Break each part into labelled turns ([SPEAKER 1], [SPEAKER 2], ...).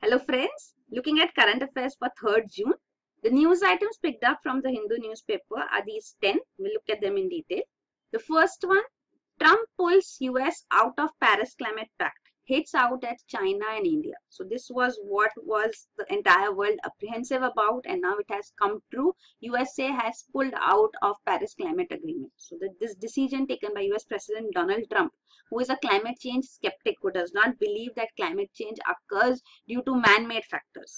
[SPEAKER 1] Hello friends, looking at current affairs for 3rd June. The news items picked up from the Hindu newspaper are these 10. We'll look at them in detail. The first one, Trump pulls US out of Paris Climate Pact, hits out at China and India. So this was what was the entire world apprehensive about, and now it has come true. USA has pulled out of Paris Climate Agreement. So this decision taken by US President Donald Trump, who is a climate change skeptic, who does not believe that climate change occurs due to man-made factors.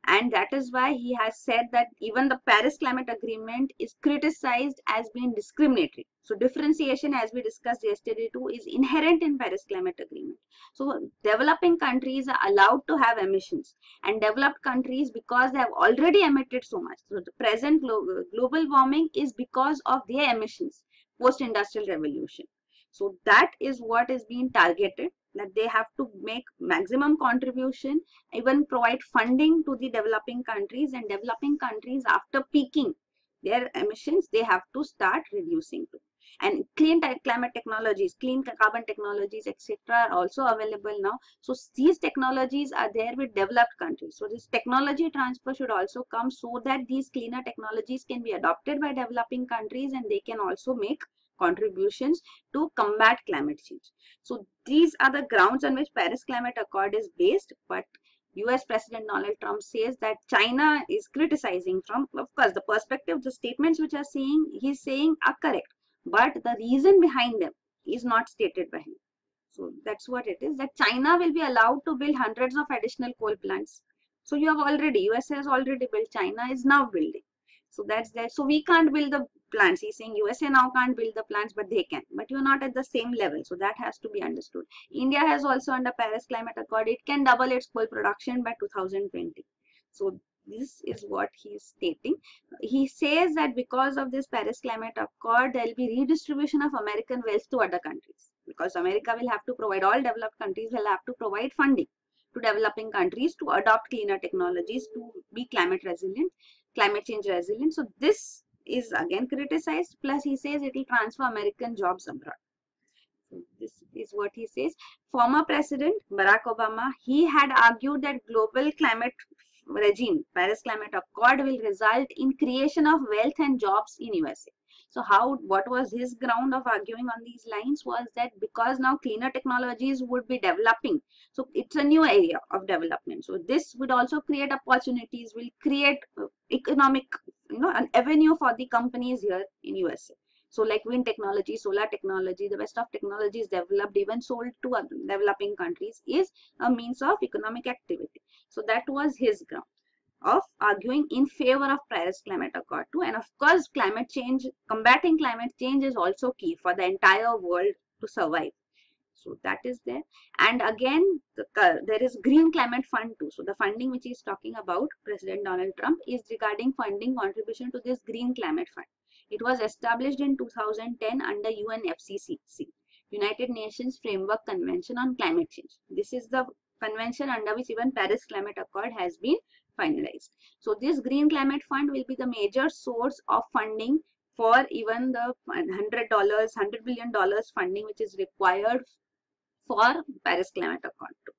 [SPEAKER 1] And that is why he has said that even the Paris Climate Agreement is criticized as being discriminatory. So differentiation, as we discussed yesterday too, is inherent in Paris Climate Agreement. So developing countries are allowed to have emissions, and developed countries, because they have already emitted so much. So the present global warming is because of their emissions post-industrial revolution. So that is what is being targeted, that they have to make maximum contribution, even provide funding to the developing countries, and developing countries, after peaking their emissions, they have to start reducing too. And clean climate technologies, clean carbon technologies, etc. are also available now. So these technologies are there with developed countries. So this technology transfer should also come so that these cleaner technologies can be adopted by developing countries, and they can also make contributions to combat climate change. So these are the grounds on which Paris Climate Accord is based. But US President Donald Trump says that China is criticizing from, of course, the perspective, the statements which he's saying are correct, but the reason behind them is not stated by him. So that's what it is, that China will be allowed to build hundreds of additional coal plants. So you have already, US has already built, China is now building. So that's that. So we can't build the plants. He's saying USA now can't build the plants, but they can. But you're not at the same level. So that has to be understood. India has also, under Paris Climate Accord, it can double its coal production by 2020. So this is what he is stating. He says that because of this Paris Climate Accord, there will be redistribution of American wealth to other countries. Because America will have to provide, all developed countries will have to provide funding to developing countries to adopt cleaner technologies, to be climate resilient, climate change resilient. So this is again criticized. Plus he says it will transfer American jobs abroad. So this is what he says. Former President Barack Obama, he had argued that global climate regime, Paris Climate Accord, will result in creation of wealth and jobs in USA. So what was his ground of arguing on these lines was that because now cleaner technologies would be developing, so it's a new area of development. So this would also create opportunities, will create economic, an avenue for the companies here in USA. So like wind technology, solar technology, the best of technologies developed, even sold to other developing countries, is a means of economic activity. So that was his ground of arguing in favor of Paris Climate Accord too. And of course, climate change, combating climate change is also key for the entire world to survive. So that is there. And again, there is Green Climate Fund too. So the funding which he is talking about, President Donald Trump, is regarding funding contribution to this Green Climate Fund. It was established in 2010 under UNFCCC, United Nations Framework Convention on Climate Change. This is the convention under which even Paris Climate Accord has been finalized. So this Green Climate Fund will be the major source of funding for even the $100 billion funding which is required for Paris Climate Accord too.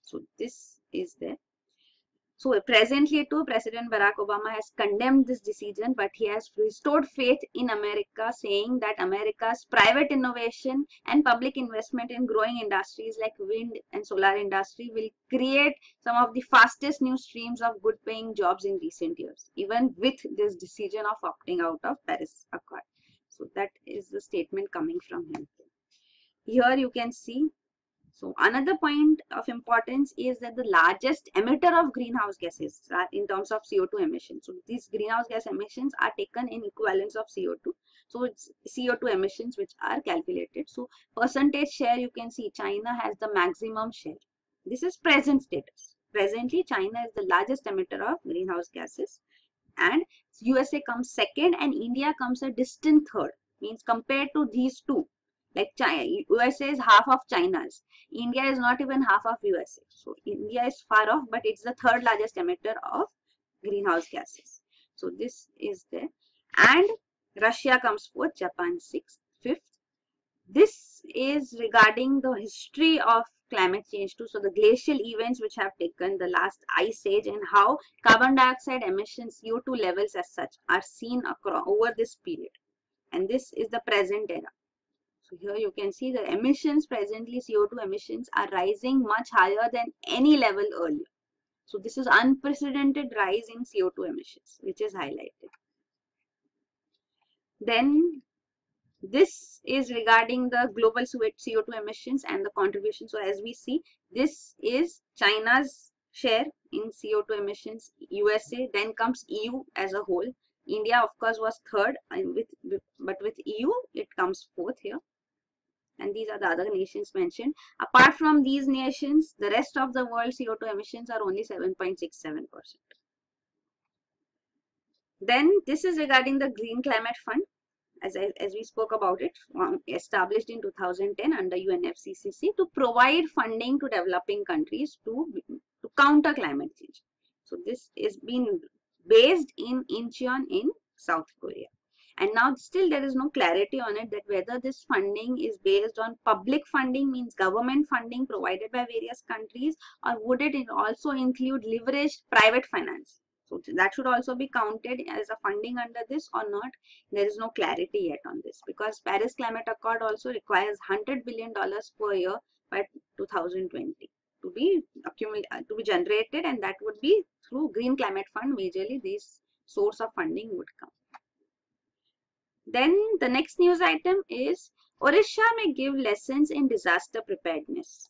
[SPEAKER 1] So this is there. So presently too, President Barack Obama has condemned this decision, but he has restored faith in America, saying that America's private innovation and public investment in growing industries like wind and solar industry will create some of the fastest new streams of good paying jobs in recent years, even with this decision of opting out of Paris Accord. So that is the statement coming from him. Here you can see. So another point of importance is that the largest emitter of greenhouse gases in terms of CO2 emissions. So these greenhouse gas emissions are taken in equivalence of CO2. So it's CO2 emissions which are calculated. So percentage share, you can see China has the maximum share. This is present status. Presently, China is the largest emitter of greenhouse gases, and USA comes second, and India comes a distant third. Means compared to these two, like China, USA is half of China's. India is not even half of USA. So India is far off, but it's the third largest emitter of greenhouse gases. So this is there. And Russia comes fourth, Japan sixth, fifth. This is regarding the history of climate change too. So the glacial events which have taken, the last ice age, and how carbon dioxide emissions, CO2 levels as such are seen across over this period. And this is the present era. So here you can see the emissions presently, CO2 emissions are rising much higher than any level earlier. So this is unprecedented rise in CO2 emissions, which is highlighted. Then this is regarding the global CO2 emissions and the contribution. So as we see, this is China's share in CO2 emissions, USA, then comes EU as a whole. India, of course, was third, and but with EU, it comes fourth here. And these are the other nations mentioned. Apart from these nations, the rest of the world CO2 emissions are only 7.67%. Then this is regarding the Green Climate Fund. As we spoke about it, established in 2010 under UNFCCC to provide funding to developing countries to counter climate change. So this is being based in Incheon in South Korea. And now still there is no clarity on it, that whether this funding is based on public funding, means government funding provided by various countries, or would it also include leveraged private finance. So that should also be counted as a funding under this or not. There is no clarity yet on this, because Paris Climate Accord also requires $100 billion per year by 2020 to be generated, and that would be through Green Climate Fund. Majorly this source of funding would come. Then the next news item is Odisha may give lessons in disaster preparedness.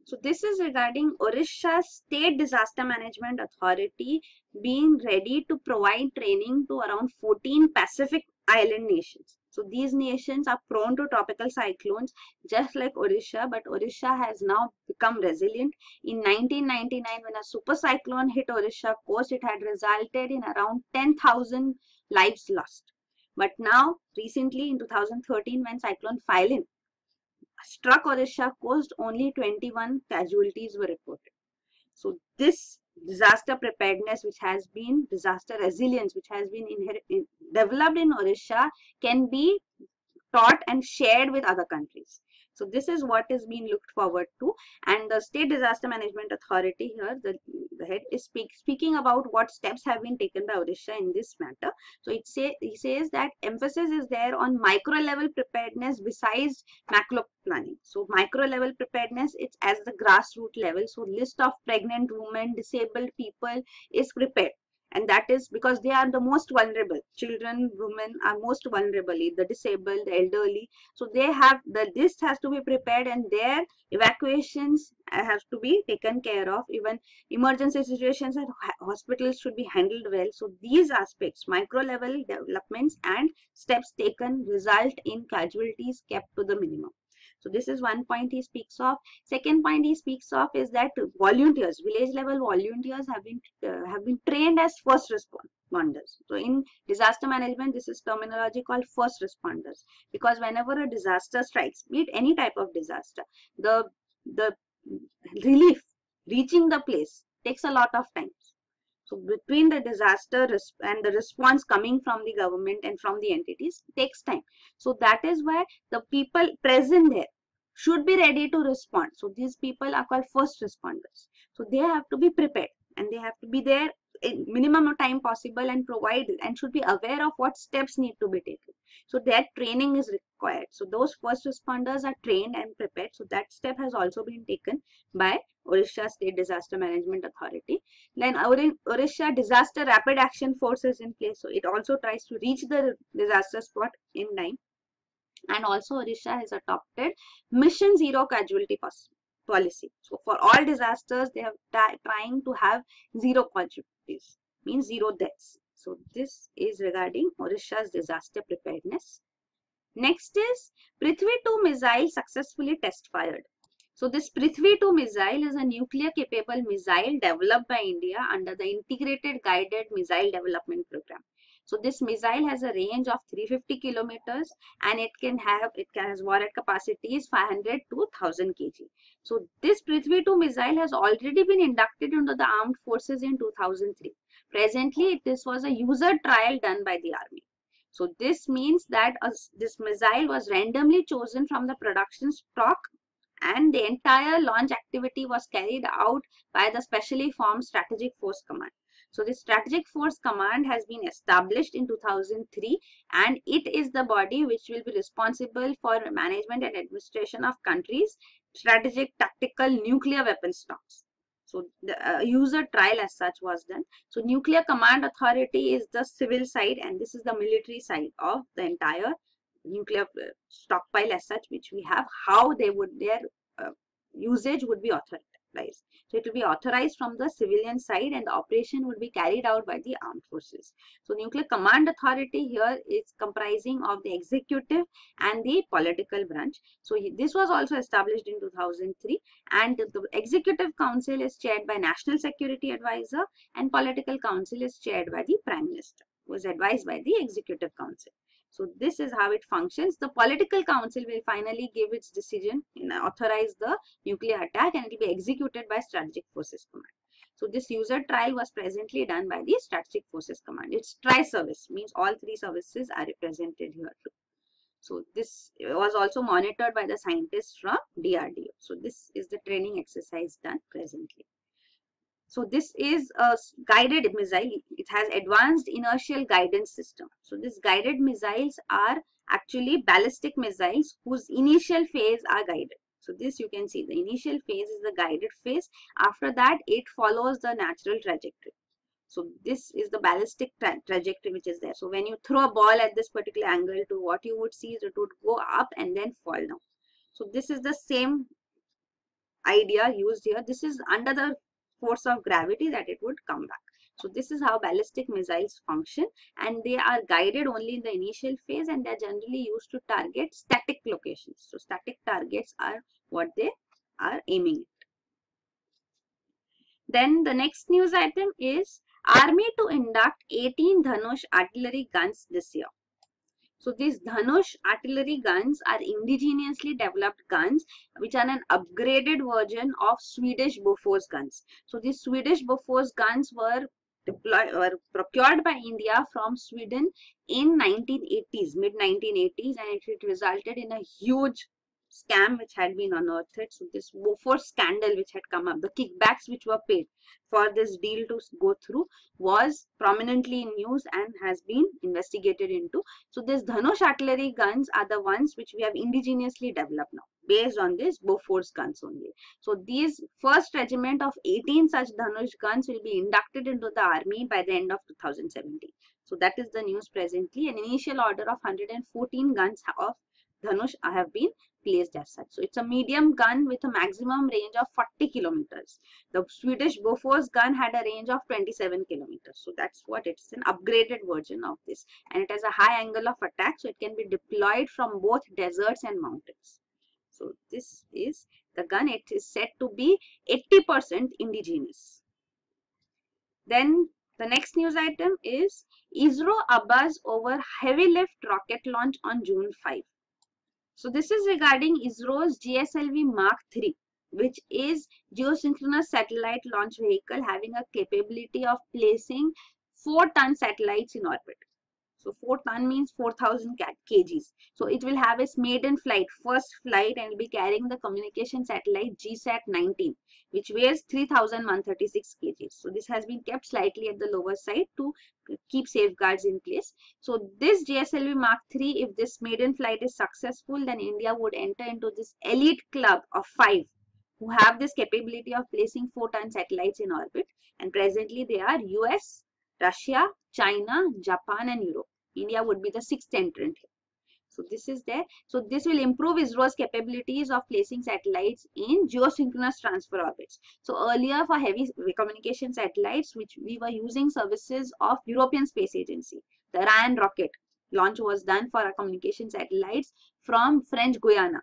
[SPEAKER 1] So this is regarding Odisha State Disaster Management Authority being ready to provide training to around 14 Pacific Island nations. So these nations are prone to tropical cyclones just like Odisha, but Odisha has now become resilient. In 1999, when a super cyclone hit Odisha coast, it had resulted in around 10,000 lives lost. But now, recently in 2013, when Cyclone Philin struck Odisha coast, only 21 casualties were reported. So this disaster preparedness, which has been disaster resilience, which has been developed in Odisha, can be taught and shared with other countries. So this is what is being looked forward to. And the State Disaster Management Authority here, the head is speaking about what steps have been taken by Odisha in this matter. So he says that emphasis is there on micro level preparedness besides macro planning. So micro level preparedness, it's as the grassroots level. So list of pregnant women, disabled people is prepared. And that is because they are the most vulnerable. Children, women are most vulnerable, the disabled, the elderly. So they have the list has to be prepared, and their evacuations have to be taken care of. Even emergency situations at hospitals should be handled well. So these aspects, micro level developments and steps taken, result in casualties kept to the minimum. So this is one point he speaks of. Second point he speaks of is that volunteers, village level volunteers have been trained as first responders. So in disaster management, this is terminology called first responders, because whenever a disaster strikes, be it any type of disaster, the relief reaching the place takes a lot of time. So between the disaster and the response coming from the government and from the entities takes time. So that is why the people present there should be ready to respond. So these people are called first responders. So they have to be prepared, and they have to be there in minimum of time possible and provide and should be aware of what steps need to be taken. So that training is required. So those first responders are trained and prepared. So that step has also been taken by Odisha State Disaster Management Authority. Then Odisha Disaster Rapid Action Force is in place. So it also tries to reach the disaster spot in time. And also Odisha has adopted Mission Zero Casualty policy. So for all disasters, they have trying to have zero casualties, means zero deaths. So this is regarding Odisha's disaster preparedness. Next is Prithvi 2 missile successfully test fired. So this Prithvi 2 missile is a nuclear capable missile developed by India under the Integrated Guided Missile Development Program. So this missile has a range of 350 kilometers, and it has warhead capacities 500 to 1000 kg. So this Prithvi 2 missile has already been inducted into the armed forces in 2003. Presently, this was a user trial done by the army. So this means that this missile was randomly chosen from the production stock and the entire launch activity was carried out by the specially formed Strategic Force Command. So the Strategic Force Command has been established in 2003, and it is the body which will be responsible for management and administration of countries' strategic tactical nuclear weapon stocks. So the user trial as such was done. So Nuclear Command Authority is the civil side, and this is the military side of the entire nuclear stockpile as such, which we have. How they would, their usage would be authorized. So it will be authorized from the civilian side, and the operation would be carried out by the armed forces. So Nuclear Command Authority here is comprising of the executive and the political branch. So this was also established in 2003, and the Executive Council is chaired by National Security Advisor, and Political Council is chaired by the Prime Minister, who is advised by the Executive Council. So this is how it functions. The Political Council will finally give its decision and authorize the nuclear attack, and it will be executed by Strategic Forces Command. So this user trial was presently done by the Strategic Forces Command. It's tri-service, means all three services are represented here too. So this was also monitored by the scientists from DRDO. So this is the training exercise done presently. So this is a guided missile. It has advanced inertial guidance system. So these guided missiles are actually ballistic missiles whose initial phase are guided. So this you can see, the initial phase is the guided phase. After that, it follows the natural trajectory. So this is the ballistic trajectory which is there. So when you throw a ball at this particular angle, to what you would see is it would go up and then fall down. So this is the same idea used here. This is under the force of gravity that it would come back. So this is how ballistic missiles function, and they are guided only in the initial phase, and they are generally used to target static locations. So static targets are what they are aiming at. Then the next news item is Army to induct 18 Dhanush artillery guns this year. So these Dhanush artillery guns are indigenously developed guns which are an upgraded version of Swedish Bofors guns. So these Swedish Bofors guns were procured by India from Sweden in 1980s, mid 1980s, and it resulted in a huge scam which had been unearthed. So this Bofors scandal which had come up, the kickbacks which were paid for this deal to go through, was prominently in news and has been investigated into. So these Dhanush artillery guns are the ones which we have indigenously developed now, based on this Bofors guns only. So these first regiment of 18 such Dhanush guns will be inducted into the army by the end of 2017. So that is the news presently. An initial order of 114 guns of Dhanush have been placed as such. So it's a medium gun with a maximum range of 40 kilometers. The Swedish Bofors gun had a range of 27 kilometers. So that's what it's an upgraded version of this, and it has a high angle of attack, so it can be deployed from both deserts and mountains. So this is the gun. It is said to be 80% indigenous. Then the next news item is ISRO abuzz over heavy lift rocket launch on June 5. So this is regarding ISRO's GSLV Mark III, which is geosynchronous satellite launch vehicle having a capability of placing 4-ton satellites in orbit. So 4 ton means 4,000 kgs. So it will have its maiden flight, first flight, and will be carrying the communication satellite GSAT-19, which weighs 3,136 kgs. So this has been kept slightly at the lower side to keep safeguards in place. So this GSLV Mark III, if this maiden flight is successful, then India would enter into this elite club of 5 who have this capability of placing 4-ton satellites in orbit. And presently they are US, Russia, China, Japan, and Europe. India would be the 6th entrant here. So this is there. So this will improve ISRO's capabilities of placing satellites in geosynchronous transfer orbits. So earlier, for heavy communication satellites, which we were using services of European Space Agency, the Ariane rocket launch was done for our communication satellites from French Guiana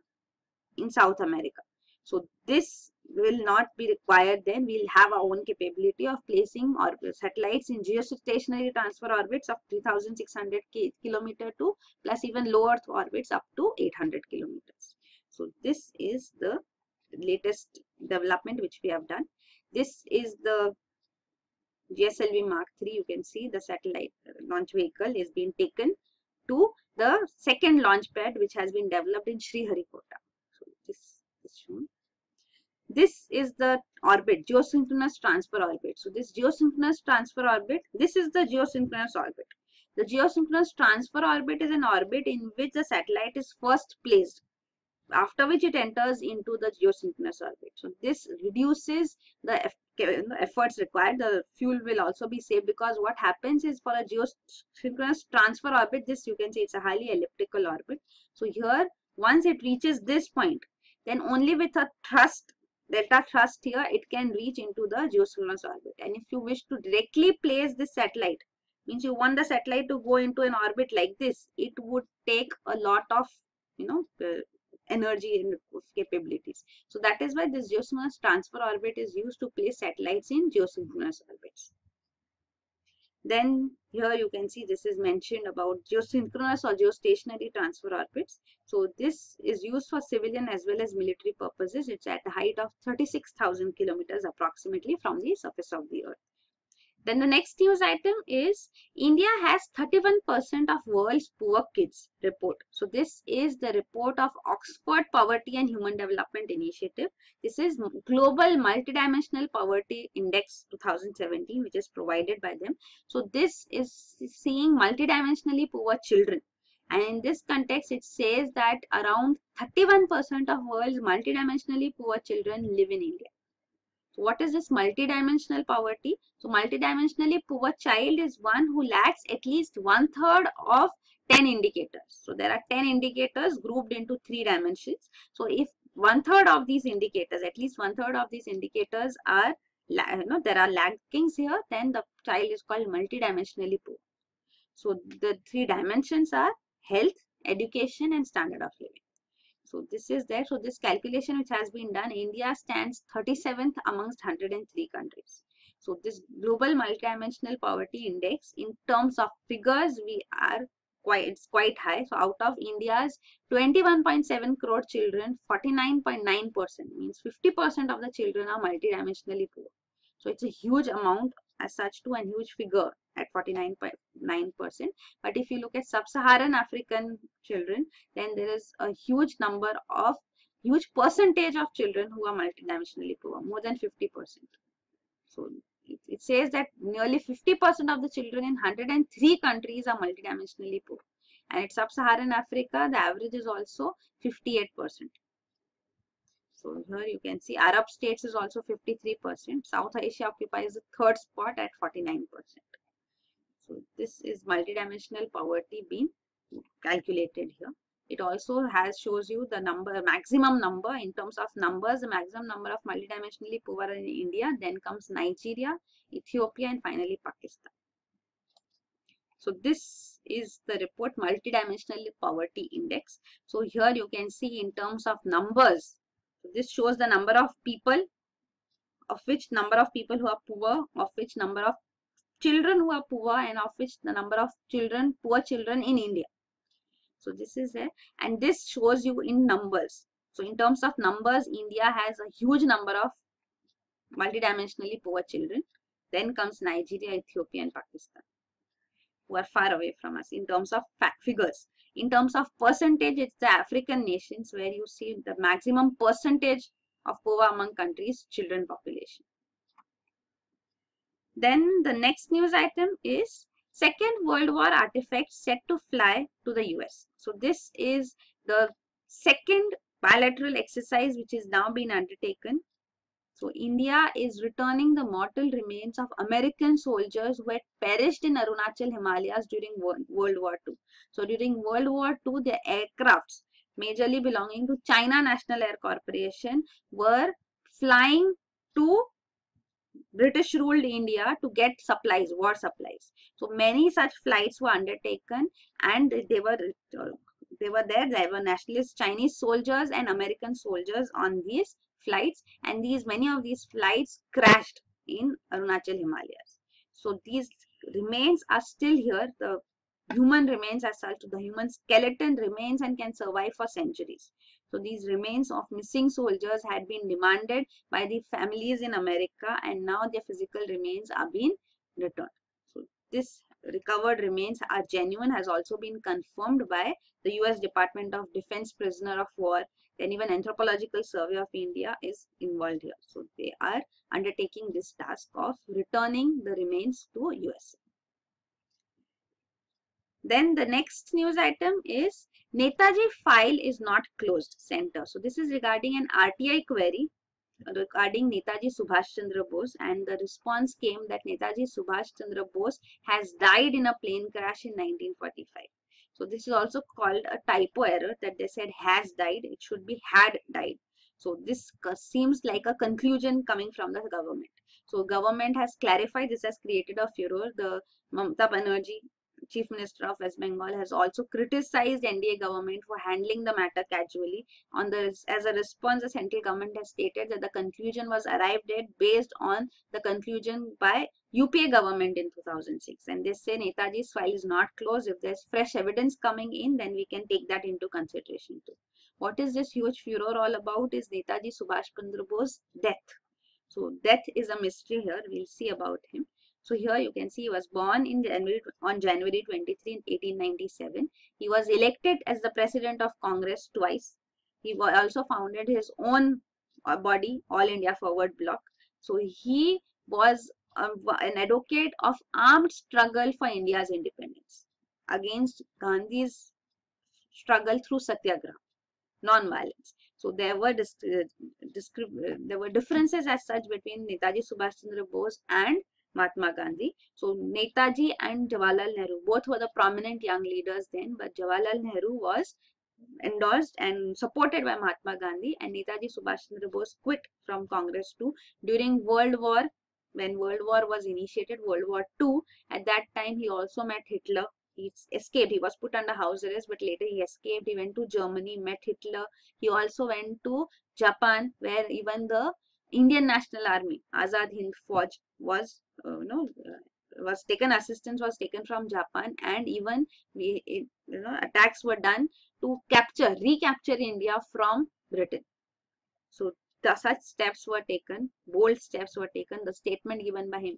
[SPEAKER 1] in South America. So this will not be required. Then we'll have our own capability of placing satellites in geostationary transfer orbits of 3,600 kilometer to plus even low Earth orbits up to 800 kilometers. So this is the latest development which we have done. This is the GSLV Mark III. You can see the satellite launch vehicle is being taken to the second launch pad which has been developed in Sriharikota. So this is shown. This is the orbit, geosynchronous transfer orbit. So this geosynchronous transfer orbit, this is the geosynchronous orbit. The geosynchronous transfer orbit is an orbit in which the satellite is first placed, after which it enters into the geosynchronous orbit. So this reduces the efforts required. The fuel will also be saved, because what happens is, for a geosynchronous transfer orbit, this you can say it's a highly elliptical orbit. So here, once it reaches this point, then only with a thrust, delta thrust here, it can reach into the geosynchronous orbit. And if you wish to directly place this satellite, means you want the satellite to go into an orbit like this, it would take a lot of, energy and capabilities. So that is why this geosynchronous transfer orbit is used to place satellites in geosynchronous orbits. Then here you can see this is mentioned about geosynchronous or geostationary transfer orbits. So this is used for civilian as well as military purposes. It's at a height of 36,000 kilometers approximately from the surface of the earth. Then the next news item is India has 31% of world's poor kids report. So this is the report of Oxford Poverty and Human Development Initiative. This is Global Multidimensional Poverty Index 2017, which is provided by them. So this is seeing multidimensionally poor children. And in this context, it says that around 31% of world's multidimensionally poor children live in India. So what is this multidimensional poverty? So multidimensionally poor child is one who lacks at least 1/3 of 10 indicators. So there are 10 indicators grouped into 3 dimensions. So if 1/3 of these indicators, at least 1/3 of these indicators are, there are lackings here, then the child is called multidimensionally poor. So the 3 dimensions are health, education, and standard of living. So this is there. So this calculation which has been done, India stands 37th amongst 103 countries. So this global multidimensional poverty index, in terms of figures, it's quite high. So out of India's 21.7 crore children, 49.9% means 50% of the children are multidimensionally poor. So it's a huge amount as such to, a huge figure at 49.9%. But if you look at sub-Saharan African children, then there is a huge percentage of children who are multidimensionally poor, more than 50%. So it says that nearly 50% of the children in 103 countries are multidimensionally poor. And at sub-Saharan Africa, the average is also 58%. So here you can see Arab states is also 53%. South Asia occupies the 3rd spot at 49%. So this is multidimensional poverty being calculated here. It also shows you the maximum number in terms of numbers, the maximum number of multidimensionally poor in India. Then comes Nigeria, Ethiopia, and finally Pakistan. So this is the report Multidimensional Poverty Index. So here you can see in terms of numbers. So this shows the number of people, of which number of people who are poor, of which number of children who are poor, and of which the number of poor children in India. So this is there, and this shows you in numbers. So in terms of numbers, India has a huge number of multidimensionally poor children. Then comes Nigeria, Ethiopia, and Pakistan, who are far away from us in terms of figures. In terms of percentage, it's the African nations where you see the maximum percentage of poor among countries, children population. Then the next news item is Second World War artifacts set to fly to the US. So this is the second bilateral exercise which is now being undertaken. So India is returning the mortal remains of American soldiers who had perished in Arunachal Himalayas during World War II. So during World War II, the aircrafts majorly belonging to China National Air Corporation were flying to British ruled India to get supplies, war supplies. So many such flights were undertaken, and there were nationalist Chinese soldiers and American soldiers on these flights, and many of these flights crashed in Arunachal Himalayas. So these remains are still here. The human remains as such, the human skeleton remains and can survive for centuries. So these remains of missing soldiers had been demanded by the families in America, and now their physical remains are being returned. So this recovered remains are genuine has also been confirmed by the US Department of Defense prisoner of war then even Anthropological Survey of India is involved here. So they are undertaking this task of returning the remains to USA. Then the next news item is Netaji file is not closed, center. So this is regarding an RTI query regarding Netaji Subhash Chandra Bose, and the response came that Netaji Subhash Chandra Bose has died in a plane crash in 1945. So this is also called a typo error, that they said has died, it should be had died. So this seems like a conclusion coming from the government. So government has clarified, this has created a furor. The Mamata Banerjee, Chief Minister of West Bengal, has also criticized NDA government for handling the matter casually. As a response, the central government has stated that the conclusion was arrived at based on the conclusion by UPA government in 2006, and they say Netaji's file is not closed. If there's fresh evidence coming in, then we can take that into consideration too. What is this huge furor all about is Netaji Subhash Chandra Bose's death. So death is a mystery here. We'll see about him. So here you can see he was born on January 23, 1897. He was elected as the president of Congress twice. He also founded his own body, All India Forward Bloc. So he was an advocate of armed struggle for India's independence against Gandhi's struggle through satyagraha, non-violence. So there were differences as such between Netaji Subhash Chandra Bose and Mahatma Gandhi. So Netaji and Jawaharlal Nehru both were the prominent young leaders then, but Jawaharlal Nehru was endorsed and supported by Mahatma Gandhi, and Netaji Subhash Chandra Bose quit from Congress too during World War. When World War was initiated, World War II, at that time he also met Hitler. He escaped. He was put under house arrest, but later he escaped. He went to Germany, met Hitler. He also went to Japan, where even the Indian National Army, Azad Hind Fauj, was assistance was taken from Japan, and even attacks were done to recapture India from Britain. So such steps were taken, bold steps were taken. The statement given by him,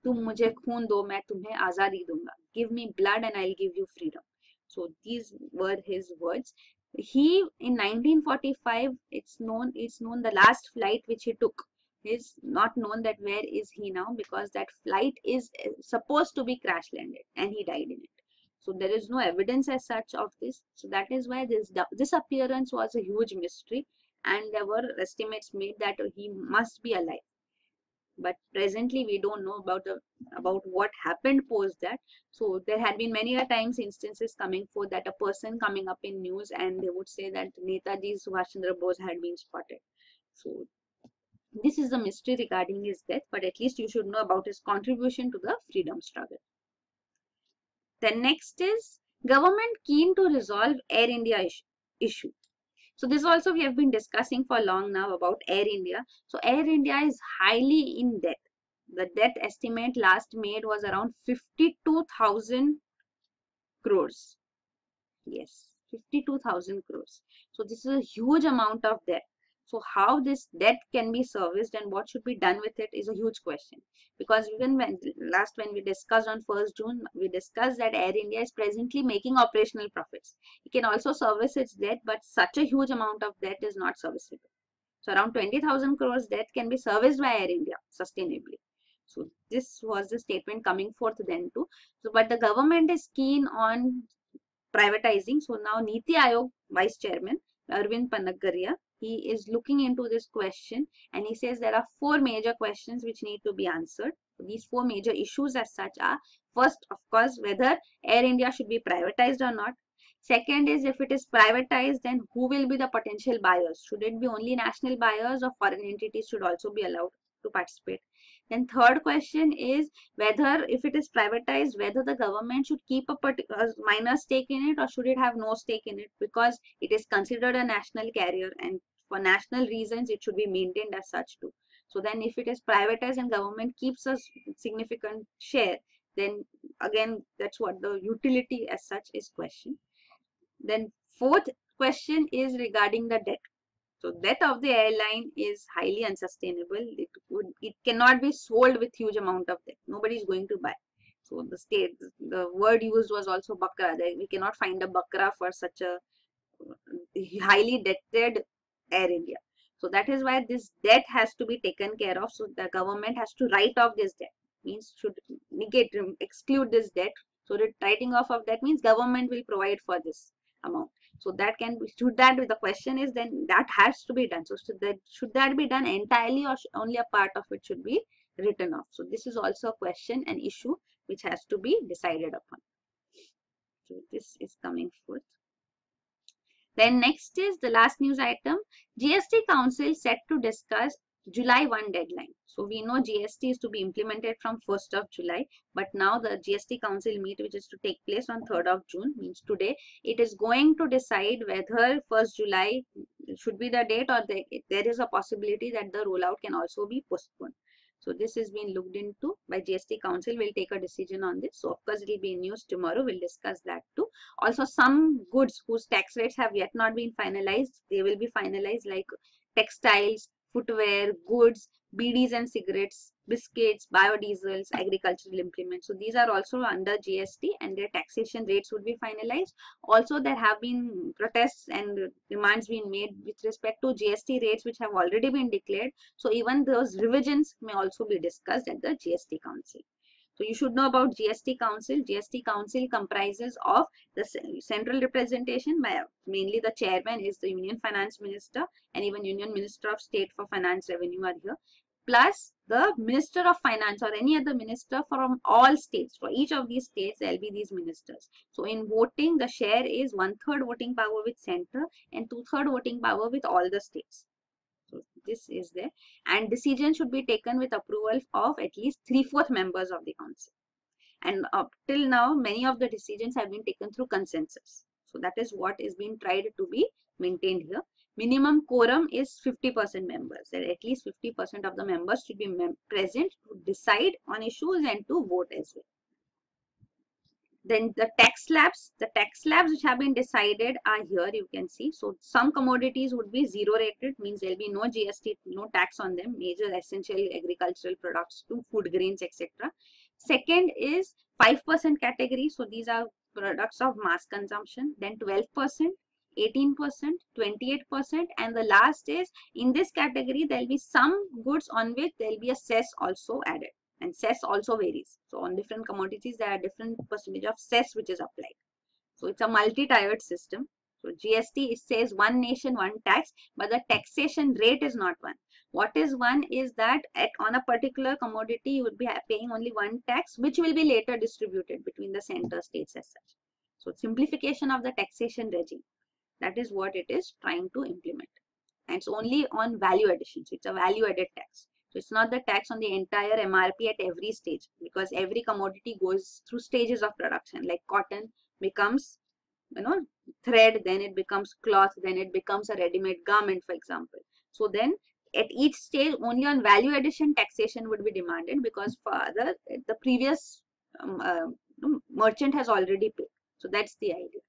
[SPEAKER 1] तुम मुझे खून दो मैं तुम्हें आजादी दूंगा, give me blood and I'll give you freedom. So these were his words. He in 1945, it's known the last flight which he took is not known that where is he now, because that flight is supposed to be crash landed and he died in it. So there is no evidence as such of this. So that is why this appearance was a huge mystery, and there were estimates made that he must be alive. But presently we don't know about what happened post that. So there had been many a times instances coming forth that a person coming up in news and they would say that Netaji Subhash Chandra Bose had been spotted. So this is the mystery regarding his death, but at least you should know about his contribution to the freedom struggle. Then next is government keen to resolve Air India issue. So this also we have been discussing for long now about Air India. So Air India is highly in debt. The debt estimate last made was around 52,000 crores. Yes, 52,000 crores. So this is a huge amount of debt. So how this debt can be serviced and what should be done with it is a huge question. Because even when we discussed on 1st June, we discussed that Air India is presently making operational profits. It can also service its debt, but such a huge amount of debt is not serviceable. So around 20,000 crores debt can be serviced by Air India sustainably. So this was the statement coming forth then too. So but the government is keen on privatizing. So now Niti Aayog Vice Chairman Arvind Panaggaria, he is looking into this question, and he says there are 4 major questions which need to be answered. These 4 major issues as such are: first, of course, whether Air India should be privatized or not. Second is, if it is privatized, then who will be the potential buyers? Should it be only national buyers, or foreign entities should also be allowed to participate? Then third question is whether, if it is privatized, whether the government should keep a minor stake in it or should it have no stake in it, because it is considered a national carrier and for national reasons it should be maintained as such too. So then if it is privatized and government keeps a significant share, then again that's what the utility as such is questioned. Then fourth question is regarding the debt. So debt of the airline is highly unsustainable. It cannot be sold with huge amount of debt. Nobody is going to buy. So the word used was also bakra. We cannot find a bakra for such a highly debted Air India. So that is why this debt has to be taken care of. So the government has to write off this debt, means should negate, exclude this debt. So the writing off of that means government will provide for this amount. So that can be, should that be, the question is then that has to be done. So should that be done entirely, or only a part of it should be written off? So this is also a question, an issue which has to be decided upon. So this is coming forth. Then next is the last news item. GST Council set to discuss July 1 deadline. So we know GST is to be implemented from 1st of July, but now the GST Council meet, which is to take place on 3rd of June, means today, it is going to decide whether 1st July should be the date, or there is a possibility that the rollout can also be postponed. So this is being looked into by GST Council. Will take a decision on this. So of course it will be in news tomorrow. We'll discuss that too. Also, some goods whose tax rates have yet not been finalized, they will be finalized, like textiles, footwear, goods, BDs and cigarettes, biscuits, biodiesels, agricultural implements. So these are also under GST, and their taxation rates would be finalized. Also, there have been protests and demands being made with respect to GST rates which have already been declared. So even those revisions may also be discussed at the GST Council. So you should know about GST Council. GST Council comprises of the central representation, by mainly the chairman is the Union Finance Minister, and even Union Minister of State for Finance Revenue are here, plus the Minister of Finance or any other minister from all states. For each of these states, there will be these ministers. So in voting, the share is 1/3 voting power with center and 2/3 voting power with all the states. So this is there, and decision should be taken with approval of at least 3/4 members of the council. And up till now, many of the decisions have been taken through consensus. So that is what is being tried to be maintained here. Minimum quorum is 50% members. That at least 50% of the members should be present to decide on issues and to vote as well. Then the tax slabs which have been decided are here, you can see. So some commodities would be zero rated, means there will be no GST, no tax on them, major essential agricultural products to food grains, etc. Second is 5% category. So these are products of mass consumption. Then 12%, 18%, 28%, and the last is, in this category there will be some goods on which there will be a cess also added. And cess also varies. So on different commodities, there are different percentage of cess which is applied. So it's a multi-tiered system. So GST, it says one nation, one tax, but the taxation rate is not one. What is one is that on a particular commodity, you would be paying only one tax, which will be later distributed between the center states as such. So simplification of the taxation regime. That is what it is trying to implement. And it's only on value addition. So it's a value added tax. So it's not the tax on the entire MRP at every stage, because every commodity goes through stages of production. Like cotton becomes, thread, then it becomes cloth, then it becomes a ready-made garment, for example. So then at each stage, only on value addition taxation would be demanded, because for the previous merchant has already paid. So that's the idea.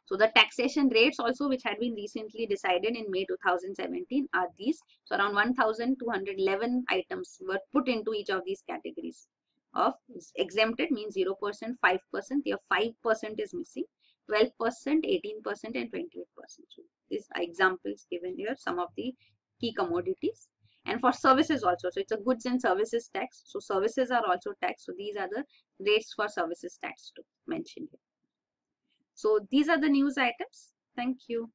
[SPEAKER 1] So the taxation rates also, which had been recently decided in May 2017, are these. So around 1,211 items were put into each of these categories. Of exempted means 0%, 5%. Here 5% is missing. 12%, 18%, and 28%. So these are examples given here, some of the key commodities. And for services also, so it's a goods and services tax. So services are also taxed. So these are the rates for services tax to mention here. So these are the news items. Thank you.